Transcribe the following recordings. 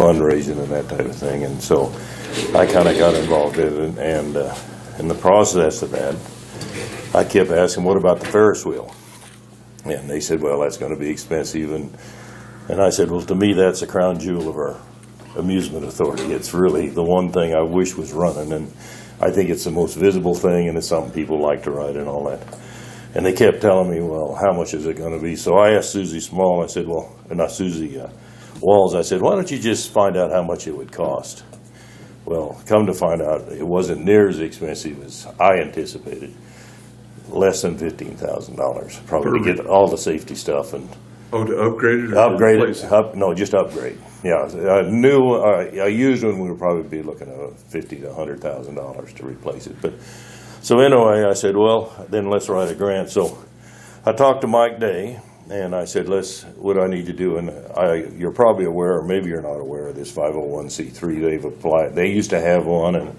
fundraising and that type of thing. And so I kind of got involved in it, and in the process of that, I kept asking, what about the Ferris wheel? And they said, well, that's going to be expensive. And I said, well, to me, that's the crown jewel of our amusement authority. It's really the one thing I wish was running, and I think it's the most visible thing, and it's something people like to ride and all that. And they kept telling me, well, how much is it going to be? So I asked Susie Small, I said, well, not Susie Walls, I said, why don't you just find out how much it would cost? Well, come to find out, it wasn't near as expensive as I anticipated. Less than $15,000, probably to get all the safety stuff. And to upgrade it? Or upgrade it? No, just upgrade. Yeah, a used one we would probably be looking at $50,000 to $100,000 to replace it. But so anyway, I said, well, then let's write a grant. So I talked to Mike Day, and I said, what do I need to do? And you're probably aware, or maybe you're not aware of this 501c3. They've applied. They used to have one, and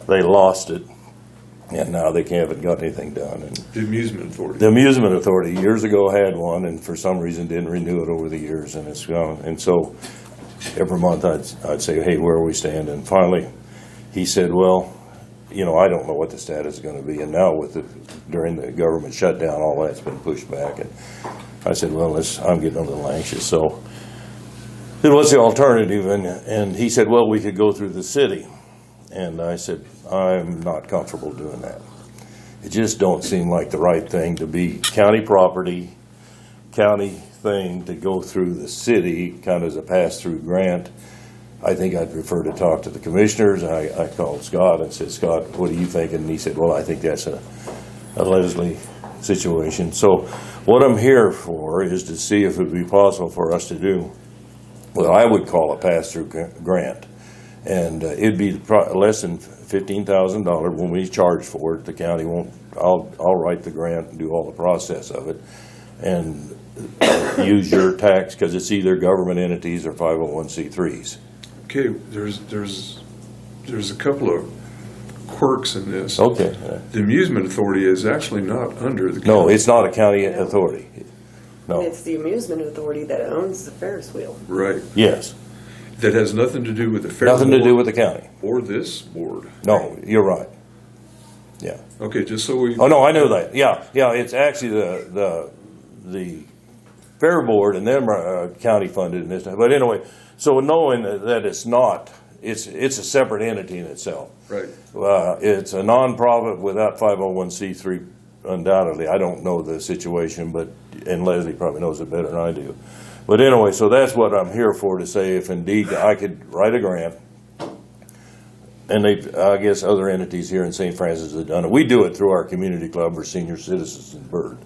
they lost it. And now they haven't got anything done. And the Amusement Authority. The Amusement Authority years ago had one, and for some reason didn't renew it over the years, and it's gone. And so every month I'd say, hey, where are we stand? And finally he said, well, I don't know what the status is going to be. And now during the government shutdown, all that's been pushed back. And I said, well, I'm getting a little anxious. So it was the alternative, and he said, well, we could go through the city. And I said, I'm not comfortable doing that. It just don't seem like the right thing to be county property, county thing to go through the city, kind of as a pass-through grant. I think I'd prefer to talk to the commissioners. I called Scott and said, Scott, what are you thinking? And he said, well, I think that's a Leslie situation. So what I'm here for is to see if it would be possible for us to do what I would call a pass-through grant. And it'd be less than $15,000 when we charge for it. The county won't. I'll write the grant and do all the process of it, and use your tax because it's either government entities or 501c3s. Okay, there's a couple of quirks in this. Okay. The Amusement Authority is actually not under the county. No, it's not a county authority. No. It's the Amusement Authority that owns the Ferris wheel. Right. Yes. That has nothing to do with the Ferris Nothing to do with the county. Or this board. No, you're right. Yeah. Okay, just so we... Oh, no, I know that. Yeah, it's actually the Fair Board, and them are county funded and this. But anyway, so knowing that it's not, it's a separate entity in itself. Right. It's a nonprofit without 501c3, undoubtedly. I don't know the situation, and Leslie probably knows it better than I do. But anyway, so that's what I'm here for, to say if indeed I could write a grant, and I guess other entities here in St. Francis have done it. We do it through our community club or senior citizens in Byrd.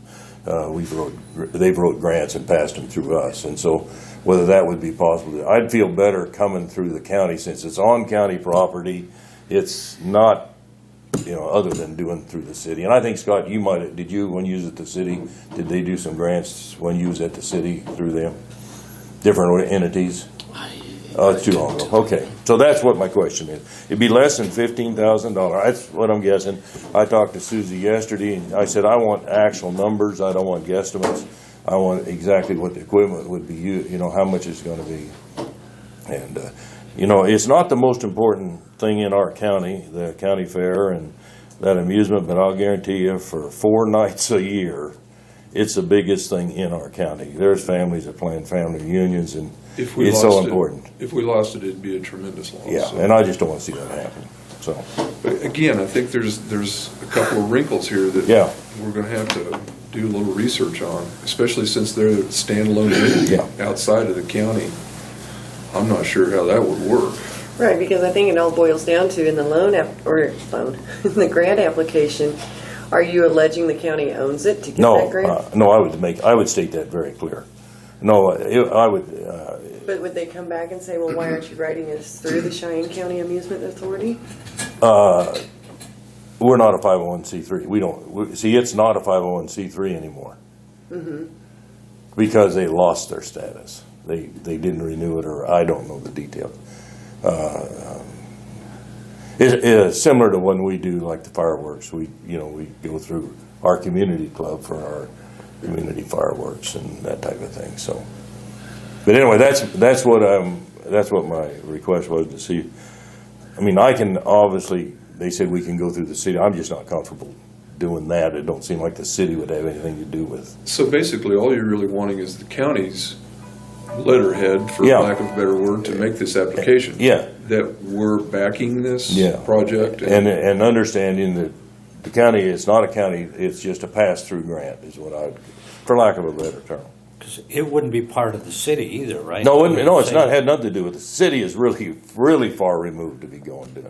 They've wrote grants and passed them through us, and so whether that would be possible, I'd feel better coming through the county since it's on county property. It's not, other than doing through the city. And I think, Scott, did you, when you was at the city, did they do some grants when you was at the city through them? Different entities? Oh, it's too long ago. Okay. So that's what my question is. It'd be less than $15,000. That's what I'm guessing. I talked to Susie yesterday, and I said, I want actual numbers. I don't want guesstimates. I want exactly what the equipment would be, how much it's going to be. And, it's not the most important thing in our county, the county fair and that amusement, but I'll guarantee you for 4 nights a year, it's the biggest thing in our county. There's families that plan family reunions, and it's so important. If we lost it, it'd be a tremendous loss. Yeah, and I just don't want to see that happen. So, but again, I think there's a couple of wrinkles here that we're going to have to do a little research on, especially since they're a standalone entity outside of the county. I'm not sure how that would work. Right, because I think it all boils down to in the in the grant application, are you alleging the county owns it to get that grant? No, I would state that very clear. No, I would. But would they come back and say, well, why aren't you writing this through the Cheyenne County Amusement Authority? We're not a 501c3. See, it's not a 501c3 anymore. Mm-hmm. Because they lost their status. They didn't renew it, or I don't know the details. It's similar to when we do like the fireworks. We go through our community club for our community fireworks and that type of thing. So, but anyway, that's what that's what my request was, to see. I mean, I can, obviously, they said we can go through the city. I'm just not comfortable doing that. It don't seem like the city would have anything to do with. So basically, all you're really wanting is the county's letterhead, for Yeah. lack of a better word, to make this application. Yeah. That we're backing this Yeah. project. And understanding that the county, it's not a county, it's just a pass-through grant, is what I, for lack of a better term. 'Cause it wouldn't be part of the city either, right? No, it's not, had nothing to do with the city. Is really, really far removed to be going to.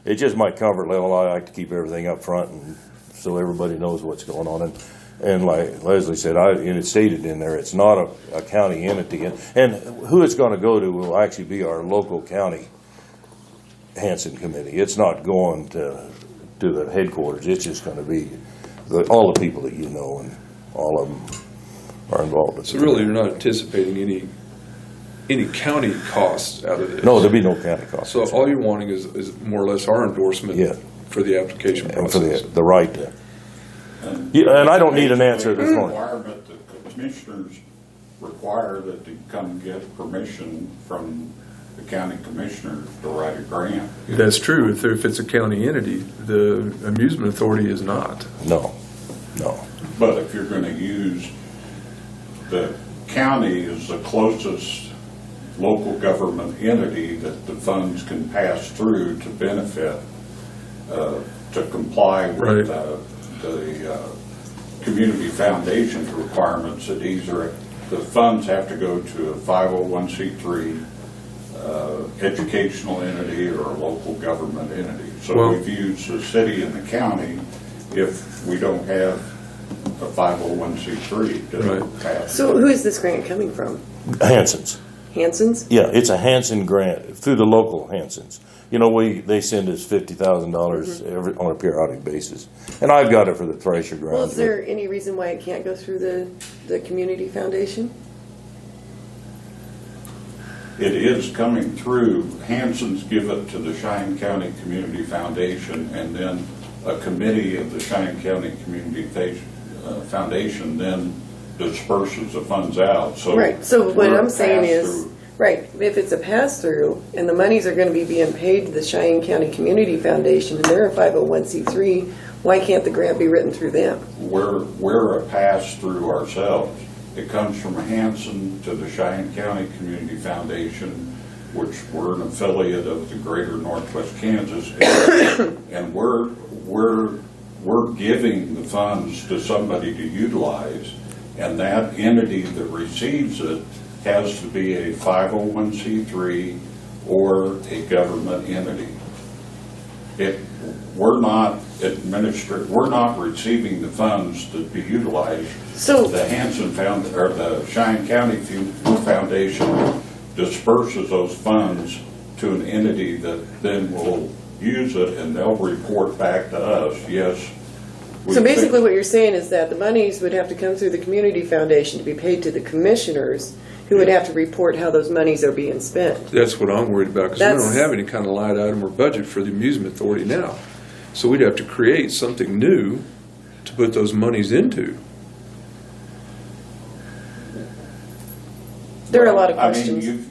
It's just my comfort level. I like to keep everything up front, and so everybody knows what's going on. And like Leslie said, and it's stated in there, it's not a county entity. And who it's going to go to will actually be our local county Hanson Committee. It's not going to the headquarters. It's just going to be all the people that you know, and all of them are involved. So really, you're not anticipating any county costs out of this? No, there'll be no county cost. So all you're wanting is more or less our endorsement Yeah. for the application And for process? the right to. Yeah, and I don't need an answer this morning. Requirement that the commissioners require that they come get permission from the county commissioner to write a grant. That's true. If it's a county entity, the amusement authority is not. No. But if you're going to use, the county is the closest local government entity that the funds can pass through to benefit, to comply with the community foundation's requirements, that either the funds have to go to a 501c3 educational entity or a local government entity. So Well- we've used the city and the county if we don't have a 501c3 to Right. pass. So who is this grant coming from? Hanson's. Hanson's? Yeah, it's a Hanson grant through the local Hansons. You know, they send us $50,000 on a periodic basis. And I've got it for the Thresher ground. Well, is there any reason why it can't go through the community foundation? It is coming through. Hanson's give it to the Cheyenne County Community Foundation, and then a committee of the Cheyenne County Community Foundation then disperses the funds out. So Right, so what we're I'm saying is, pass-through. right, if it's a pass-through and the monies are going to be being paid to the Cheyenne County Community Foundation and they're a 501c3, why can't the grant be written through them? We're a pass-through ourselves. It comes from Hanson to the Cheyenne County Community Foundation, which we're an affiliate of the Greater Northwest Kansas, and we're giving the funds to somebody to utilize, and that entity that receives it has to be a 501c3 or a government entity. We're not receiving the funds to be utilized. So- The the Cheyenne County Foundation disperses those funds to an entity that then will use it, and they'll report back to us, yes. So basically what you're saying is that the monies would have to come through the Community Foundation to be paid to the commissioners, who would have to report how those monies are being spent. That's what I'm worried about, because we That's- don't have any kind of line item or budget for the amusement authority now. So we'd have to create something new to put those monies into. There are a lot of I mean, questions.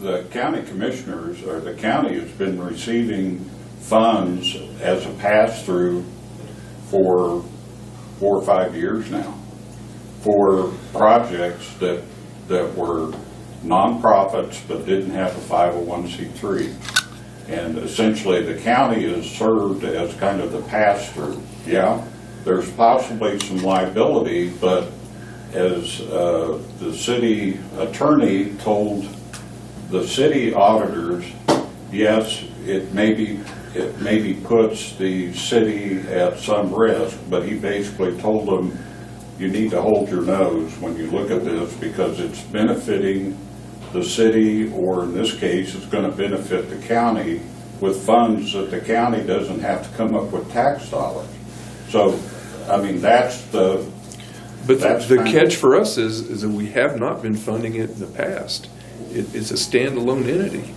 the county commissioners, or the county has been receiving funds as a pass-through for 4 or 5 years now, for projects that were nonprofits but didn't have a 501c3. And essentially, the county is served as kind of the pass-through. Yeah, there's possibly some liability, but as the city attorney told the city auditors, yes, it maybe puts the city at some risk, but he basically told them, you need to hold your nose when you look at this, because it's benefiting the city, or in this case, it's going to benefit the county with funds that the county doesn't have to come up with tax dollars. So, I mean, that's the... But That's the kind of- catch for us is that we have not been funding it in the past. It's a standalone entity.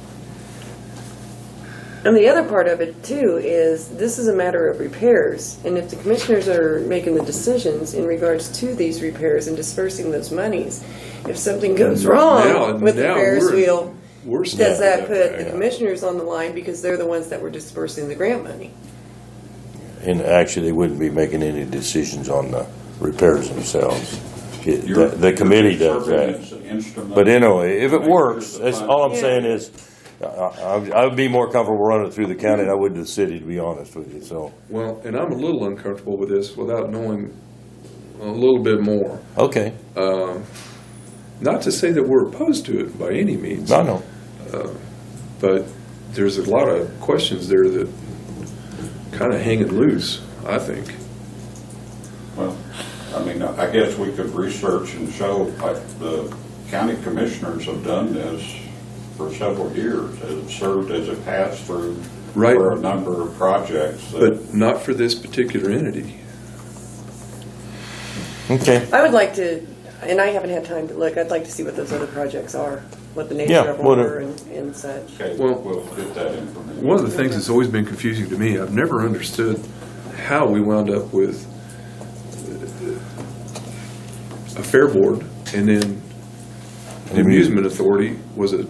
And the other part of it too is this is a matter of repairs. And if the commissioners are making the decisions in regards to these repairs and dispersing those monies, if something goes wrong with the Ferris wheel, does that put the commissioners on the line because they're the ones that were dispersing the grant money? And actually, they wouldn't be making any decisions on the repairs themselves. The committee does that. But anyway, if it works, that's all I'm saying is, I would be more comfortable running it through the county than I would the city, to be honest with you, so. Well, and I'm a little uncomfortable with this without knowing a little bit more. Okay, Not to say that we're opposed to it by any means. I know. But there's a lot of questions there that kind of hanging loose, I think. Well, I mean, I guess we could research and show, like, the county commissioners have done this for several years. It served as a pass-through Right. for a number of projects. But not for this particular entity. Okay. I would like to, and I haven't had time to look, I'd like to see what those other projects are, what the nature Yeah, of them what were and such. Okay, Well, we'll get that information. One of the things that's always been confusing to me, I've never understood how we wound up with a fair board and then the amusement authority was a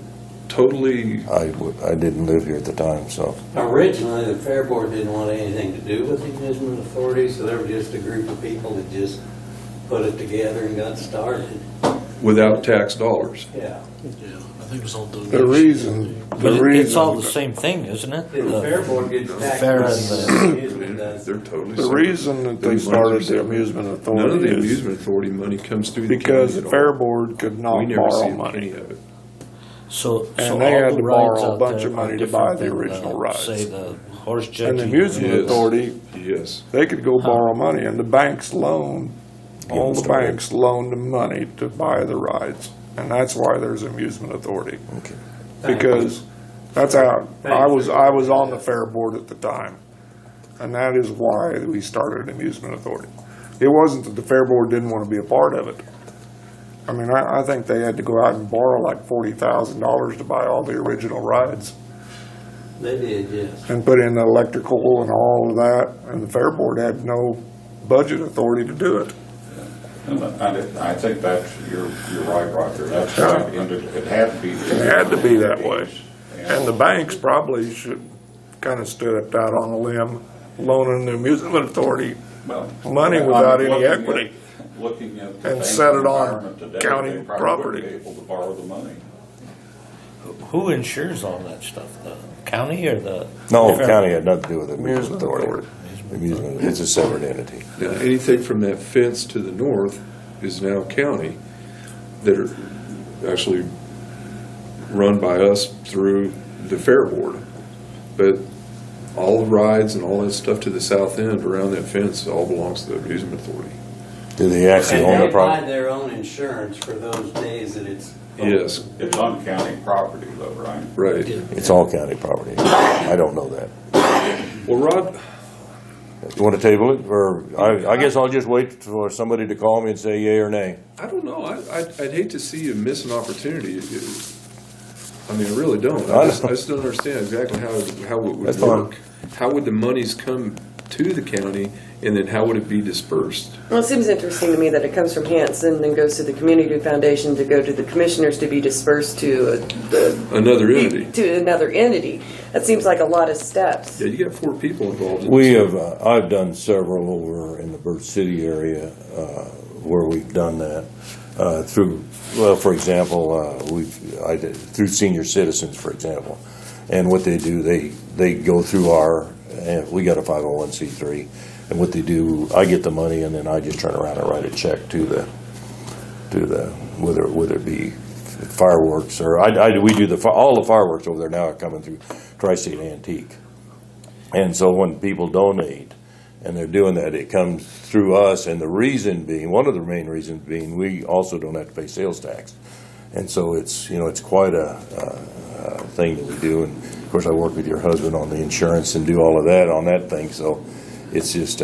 totally, I didn't live here at the time, so. Originally, the Fair Board didn't want anything to do with the amusement authority, so they were just a group of people that just put it together and got started. without tax dollars. Yeah. I think it was all done. The reason, It's all the same thing, isn't it? The Fair Board gets taxed. Fair money, and the amusement does. They're totally the separate. reason that they started the amusement None of authority the is amusement authority money comes through the county because at the all. Fair Board could We not never see borrow a penny money. of it. So And they all had the to rides borrow a out bunch there of money are to buy different the than, original rides. Say the horse judging. And the amusement Yes. authority, Yes. they could go borrow money, and the banks loan, all the banks loan the money to buy the rides. And that's why there's amusement authority. Okay. Because that's how, I was on the Fair Board at the time. And that is why we started an amusement authority. It wasn't that the Fair Board didn't want to be a part of it. I mean, I think they had to go out and borrow like $40,000 to buy all the original rides They did, yes. and put in the electrical and all of that, and the Fair Board had no budget authority to do it. And I think that's, you're right, Roger. That's Yeah. right. And it had to be. It had to be that way. And the banks probably should kind of stood out on a limb, loaning the amusement authority Well, money I'm without any looking at- equity. Looking at the And banking set it on environment today, county they probably property. wouldn't be able to borrow the money. Who insures all that stuff? The county or the? No, Fair- county had nothing to do with it. Amusement authority. Amusement, it's a separate entity. Now, anything from that fence to the north is now county that are actually run by us through the Fair Board. But all the rides and all that stuff to the south end around that fence all belongs to the amusement authority. Do they actually And own the they buy property? their own insurance for those days that it's. Yes, It's on county property though, right? right. It's all county property. I don't know that. Well, Rod, You want to table it, or I guess I'll just wait for somebody to call me and say yay or nay. I don't know. I'd hate to see you miss an opportunity. I mean, I really don't. I just don't understand exactly how it would That's fine. work. How would the monies come to the county, and then how would it be dispersed? Well, it seems interesting to me that it comes from Hanson, then goes to the Community Foundation to go to the commissioners to be dispersed to Another entity. to another entity. That seems like a lot of steps. Yeah, you got 4 people involved in We this. have, I've done several over in the Birch City area where we've done that through, well, for example, through senior citizens, for example. And what they do, they go through we got a 501c3, and what they do, I get the money, and then I just turn around and write a check to the whether it be fireworks or we do all the fireworks over there now are coming through Tri-State Antique, and so when people donate and they're doing that, it comes through us, and the reason being, one of the main reasons being, we also don't have to pay sales tax, and so it's quite a thing that we do, and of course I work with your husband on the insurance and do all of that on that thing, so it's just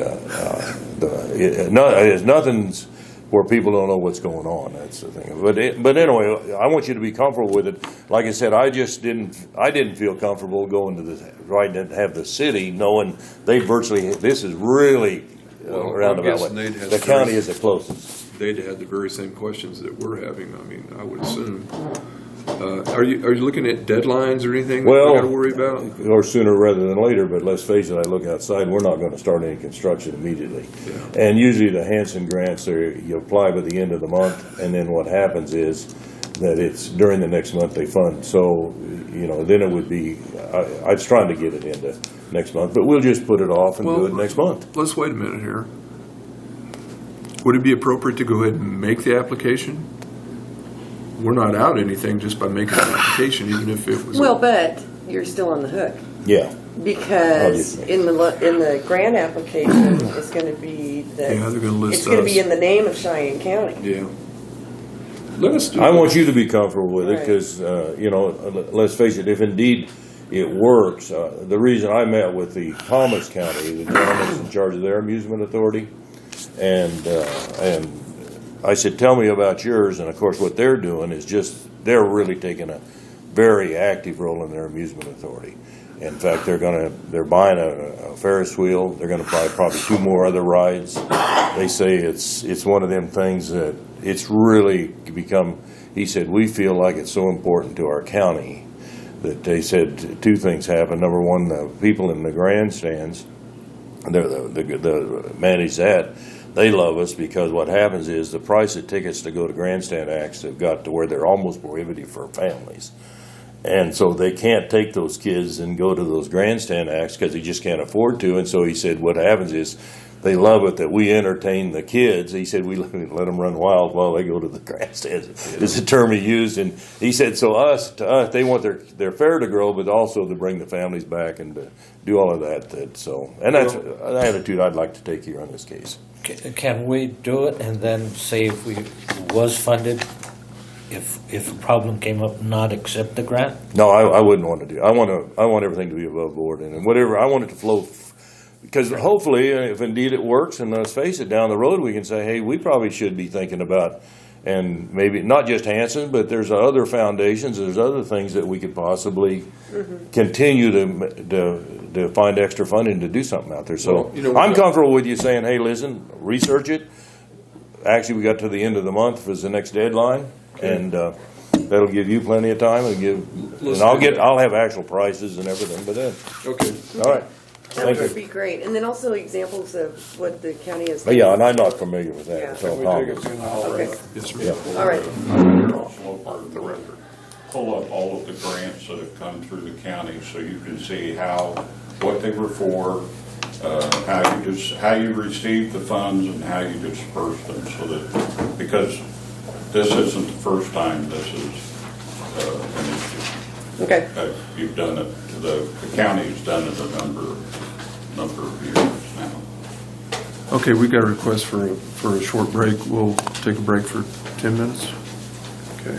nothing's where people don't know what's going on. That's the thing. But anyway, I want you to be comfortable with it. Like I said, I didn't feel comfortable going to the, right, and have the city knowing they virtually, this is really Well, roundabout I'm way. guessing they'd have The the county very- is the closest. They'd had the very same questions that we're having, I mean, I would assume. Are you looking at deadlines or anything that Well, we gotta worry about? or sooner rather than later, but let's face it, I look outside, we're not gonna start any construction immediately. And usually the Hanson grants are, you apply by the end of the month, and then what happens is that it's during the next month they fund. So, then it would be, I was trying to get it into next month, but we'll just put it off and do it next month. Let's wait a minute here. Would it be appropriate to go ahead and make the application? We're not out anything just by making an application, even if it was. Well, but you're still on the hook. Yeah, Because Obviously. in the grant application, it's gonna be that. Yeah, they're gonna list It's gonna us. be in the name of Cheyenne County. Yeah. Let us do I it. want you to be comfortable with it, Right. because, let's face it, if indeed it works, the reason I met with the Thomas County, the gentleman's in charge of their amusement authority, and I said, tell me about yours, and of course, what they're doing is they're really taking a very active role in their amusement authority. In fact, they're buying a Ferris wheel, they're gonna buy probably 2 more other rides. They say it's one of them things that it's really become, he said, we feel like it's so important to our county that they said 2 things happen. Number one, the people in the grandstands, the manage that, they love us because what happens is the price of tickets to go to grandstand acts have got to where they're almost prohibitive for families. And so they can't take those kids and go to those grandstand acts because they just can't afford to. And so he said what happens is they love it that we entertain the kids. He said we let them run wild while they go to the grandstands, is the term he used. And he said, so to us, they want their fare to grow, but also to bring the families back and to do all of that. And that's an attitude I'd like to take here on this case. Can we do it and then say if we was funded, if a problem came up, not accept the grant? No, I wouldn't want to do. I want everything to be above board and whatever. I want it to flow, because hopefully, if indeed it works, and let's face it, down the road we can say, hey, we probably should be thinking about, and maybe not just Hanson, but there's other foundations, there's other things that we could possibly continue to find extra funding to do something out there. So Well, I'm comfortable with you saying, hey, listen, research it. Actually, we got to the end of the month was the next deadline. And that'll give you plenty of time and I'll have actual prices and everything, but then, Okay. all right. That Thank would you. be great. And then also examples of what the county has. But yeah, and I'm not familiar with that. Yeah. It's all We take it Thomas. to an all Okay. right. Yes, Yeah. ma'am. All right. Also, part of the record, pull up all of the grants that have come through the county so you can see what they were for, how you received the funds and how you dispersed them, so that, because this isn't the first time this is an issue. Okay. You've done it, the county's done it a number of years now. Okay, we got a request for a short break. We'll take a break for 10 minutes. Okay.